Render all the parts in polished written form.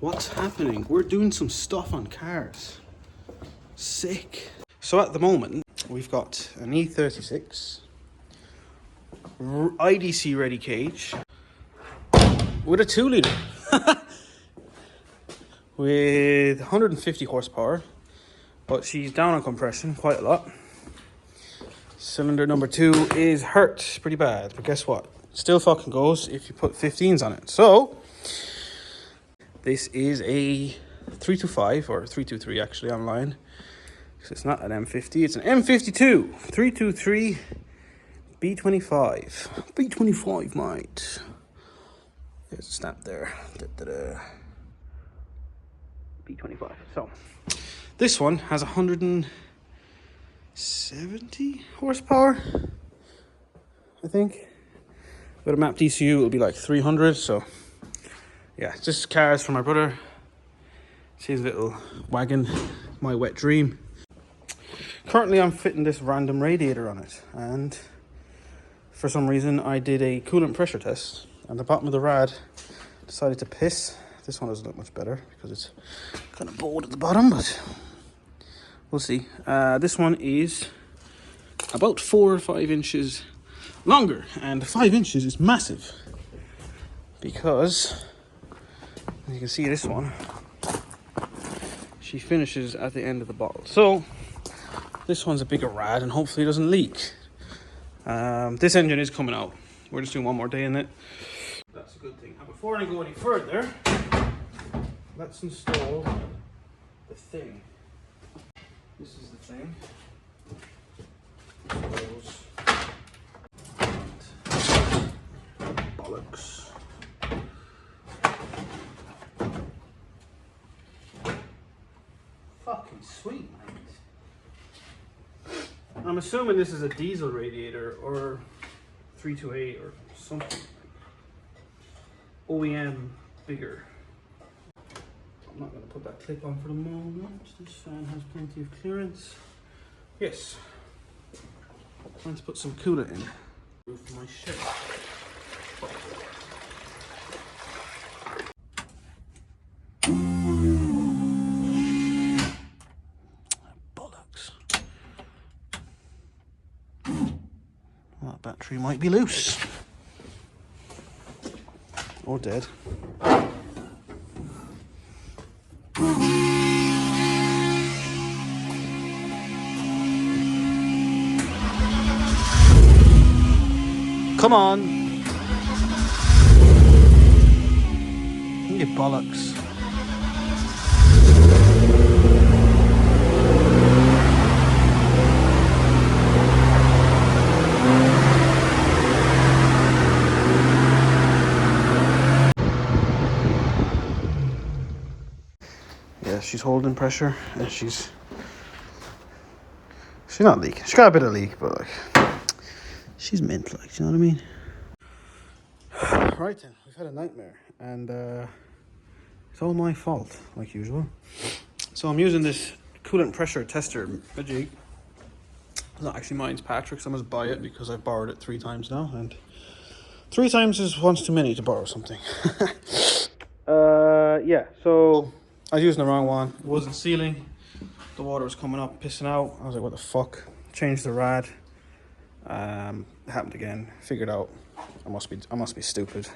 What's happening? We're doing some stuff on cars. Sick. So at the moment, we've got an E36 IDC ready cage with a 2 litre with 150 horsepower, but she's down on compression quite a lot. Cylinder number 2 is hurt pretty bad, but guess what? Still fucking goes if you put 15s on it. So this is a 325 or 323 actually online. So it's not an M50, it's an M52 323 B25. B25, mate. There's a stamp there. B25. So this one has 170 horsepower, I think. With a mapped ECU, it'll be like 300. So yeah, just cars for my brother. It's his little wagon, my wet dream. Currently, I'm fitting this random radiator on it, and for some reason, I did a coolant pressure test, and the bottom of the rad decided to piss. This one doesn't look much better because it's kind of bowed at the bottom, but we'll see. This one is about 4 or 5 inches longer, and 5 inches is massive because you can see this one, she finishes at the end of the bottle. So this one's a bigger rad and hopefully it doesn't leak. This engine is coming out. We're just doing one more day in it. That's a good thing. Now before I go any further, let's install the thing. This is the thing. Bollocks. Fucking sweet, mate. I'm assuming this is a diesel radiator or 328 or something. OEM bigger. I'm not going to put that clip on for the moment. This fan has plenty of clearance. Yes. Trying to put some coolant in. Roof of my shed. Bollocks. Well, that battery might be loose. Or dead. Come on. You bollocks. Yeah, she's holding pressure and she's not leaking. She's got a bit of leak, but like she's mint, like, do you know what I mean? Right then, we've had a nightmare, and it's all my fault, like usual. So I'm using this coolant pressure tester jig. It's not actually mine, it's Patrick's. I must buy it because I've borrowed it 3 times now, and 3 times is once too many to borrow something. Yeah, so I was using the wrong one. It wasn't sealing. The water was coming up, pissing out. I was like, what the fuck? Changed the rad. It happened again. Figured out I must be stupid.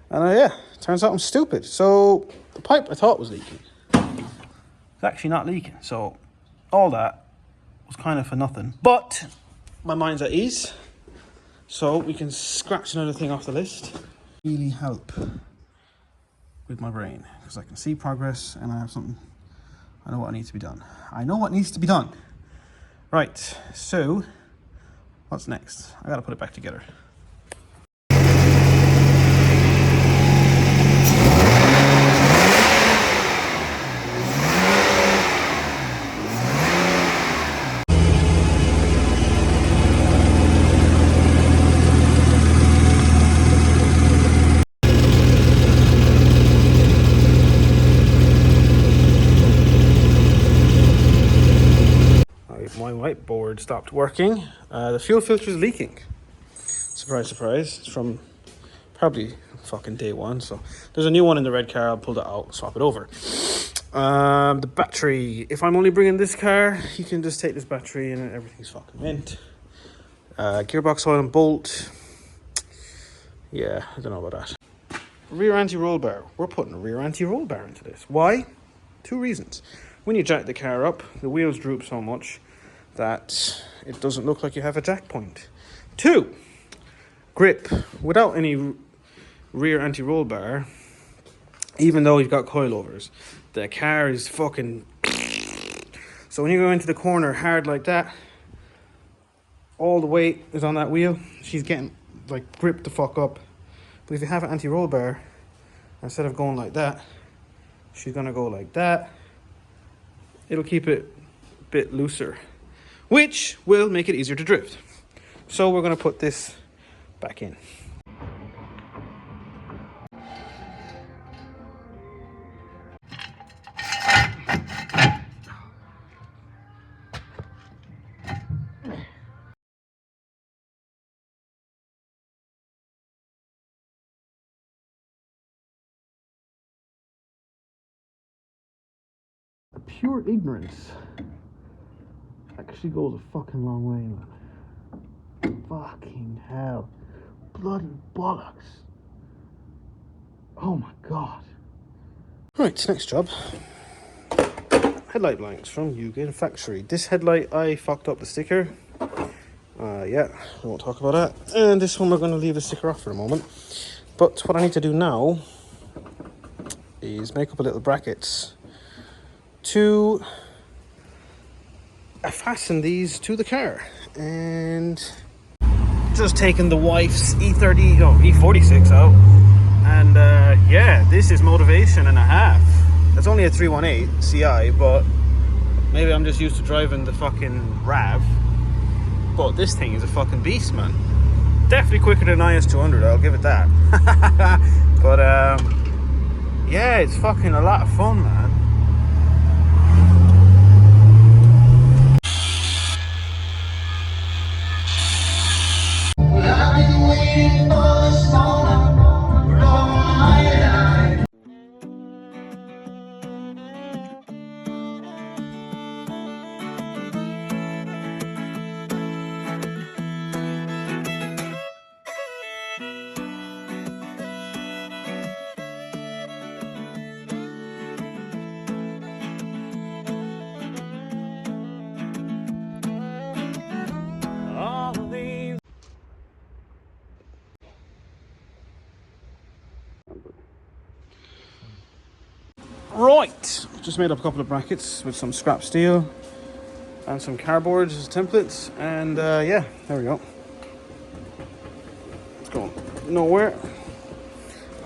And yeah, turns out I'm stupid. So the pipe I thought was leaking, it's actually not leaking. So all that was kind of for nothing. But my mind's at ease. So we can scratch another thing off the list. Really help with my brain because I can see progress and I have something. I know what needs to be done. I know what needs to be done. Right, so what's next? I gotta put it back together. My whiteboard stopped working. The fuel filter is leaking. Surprise, surprise. It's from probably fucking day one. So there's a new one in the red car. I'll pull that out, swap it over. The battery. If I'm only bringing this car, you can just take this battery and everything's fucking mint. Gearbox oil and bolt. Yeah, I don't know about that. Rear anti-roll bar. We're putting a rear anti-roll bar into this. Why? 2 reasons. When you jack the car up, the wheels droop so much that it doesn't look like you have a jack point. 2, grip. Without any rear anti-roll bar, even though you've got coilovers, the car is fucking... So when you go into the corner hard like that, all the weight is on that wheel. She's getting like gripped the fuck up. But if you have an anti-roll bar, instead of going like that, she's gonna go like that. It'll keep it a bit looser, which will make it easier to drift. So we're gonna put this back in. Pure ignorance actually goes a fucking long way, man. Fucking hell. Bloody bollocks. Oh my god. Right, next job. Headlight blanks from Yugen Factory. This headlight, I fucked up the sticker. Yeah, we won't talk about that. And this one we're going to leave the sticker off for a moment. But what I need to do now is make up a little brackets to fasten these to the car. And just taking the wife's E46 out, and yeah, this is motivation and a half. It's only a 318 Ci, but maybe I'm just used to driving the fucking RAV, but this thing is a fucking beast, man. Definitely quicker than IS200, I'll give it that. But yeah, it's fucking a lot of fun, man. Right, just made up a couple of brackets with some scrap steel and some cardboard as templates, and yeah, there we go. It's going nowhere,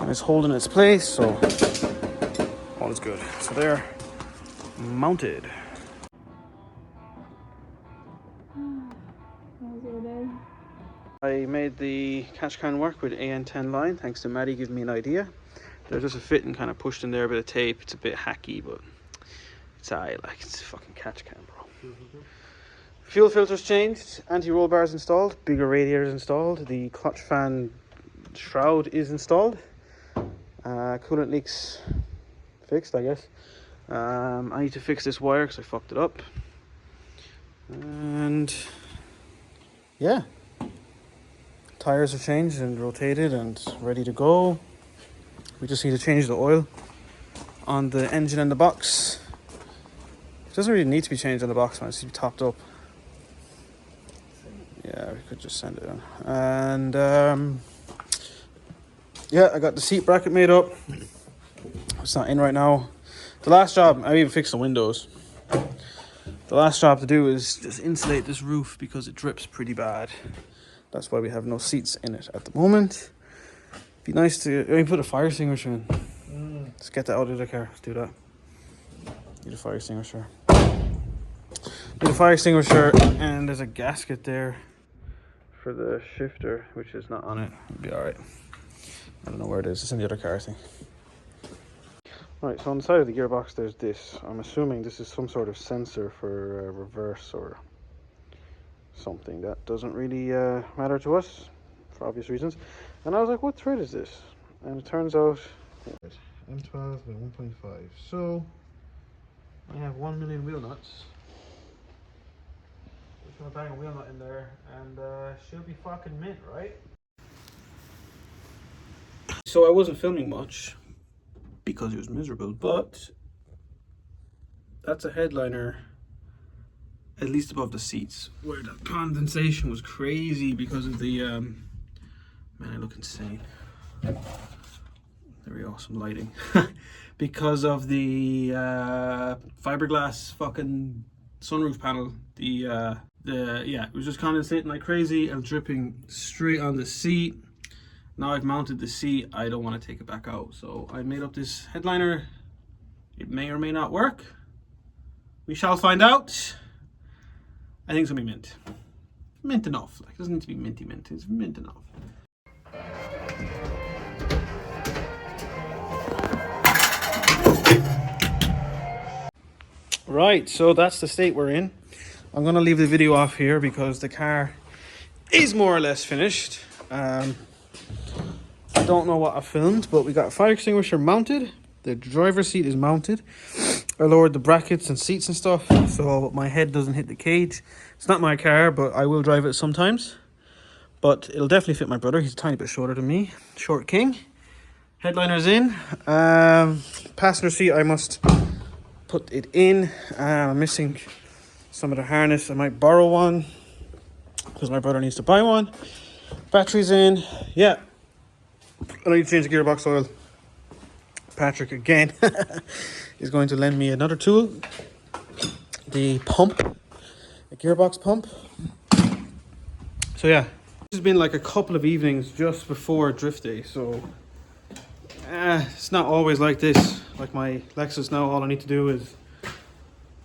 and it's holding its place, so all is good. So they're mounted. I made the catch can work with AN10 line, thanks to Maddie giving me an idea. There's just a fitting kind of pushed in there, a bit of tape. It's a bit hacky, but it's alright, like, it's a fucking catch can, bro. Fuel filters changed, anti-roll bars installed, bigger radiators installed, the clutch fan shroud is installed, coolant leaks fixed, I guess. I need to fix this wire because I fucked it up. And yeah, tires are changed and rotated and ready to go. We just need to change the oil on the engine and the box. It doesn't really need to be changed on the box, man. It needs to be topped up. Yeah, we could just send it in. And yeah, I got the seat bracket made up. It's not in right now. The last job, I even fixed the windows. The last job to do is just insulate this roof because it drips pretty bad. That's why we have no seats in it at the moment. Be nice to put a fire extinguisher in. Let's get that out of the car. Let's do that. Need a fire extinguisher. Need a fire extinguisher, and there's a gasket there for the shifter, which is not on it. It'll be alright. I don't know where it is. It's in the other car, I think. Right, so on the side of the gearbox there's this. I'm assuming this is some sort of sensor for reverse or something. That doesn't really matter to us for obvious reasons. And I was like, what thread is this? and it turns out M12 by 1.5. So I have 1 million wheel nuts. Just gonna bang a wheel nut in there, and she'll be fucking mint, right? So I wasn't filming much because it was miserable, but that's a headliner at least above the seats, where the condensation was crazy because of the man, I look insane. There we go, some lighting. Because of the fiberglass fucking sunroof panel, yeah, it was just condensating like crazy and dripping straight on the seat. Now I've mounted the seat, I don't want to take it back out, so I made up this headliner. It may or may not work. We shall find out. I think it's gonna be mint. Mint enough. Like, it doesn't need to be minty mint. It's mint enough. Right, so that's the state we're in. I'm gonna leave the video off here because the car is more or less finished. I don't know what I filmed, but we got a fire extinguisher mounted. The driver's seat is mounted. I lowered the brackets and seats and stuff so my head doesn't hit the cage. It's not my car, but I will drive it sometimes. But it'll definitely fit my brother. He's a tiny bit shorter than me. Short king. Headliner's in. Passenger seat, I must put it in. I'm missing some of the harness. I might borrow one because my brother needs to buy one. Battery's in. Yeah. I need to change the gearbox oil. Patrick again is going to lend me another tool, the pump, a gearbox pump. So yeah, this has been like a couple of evenings just before drift day, so it's not always like this. Like my Lexus now, all I need to do is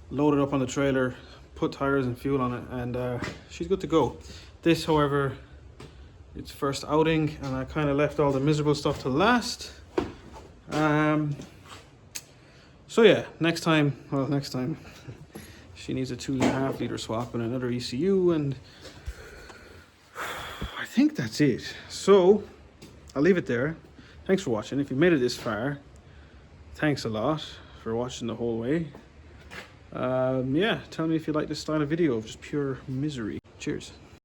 load it up on the trailer, put tires and fuel on it, and she's good to go. This, however, it's first outing, and I kind of left all the miserable stuff to last. So yeah, next time she needs a 2.5 liter swap and another ECU, and I think that's it. So I'll leave it there. Thanks for watching. If you made it this far, thanks a lot for watching the whole way. Yeah, tell me if you like this style of video of just pure misery. Cheers.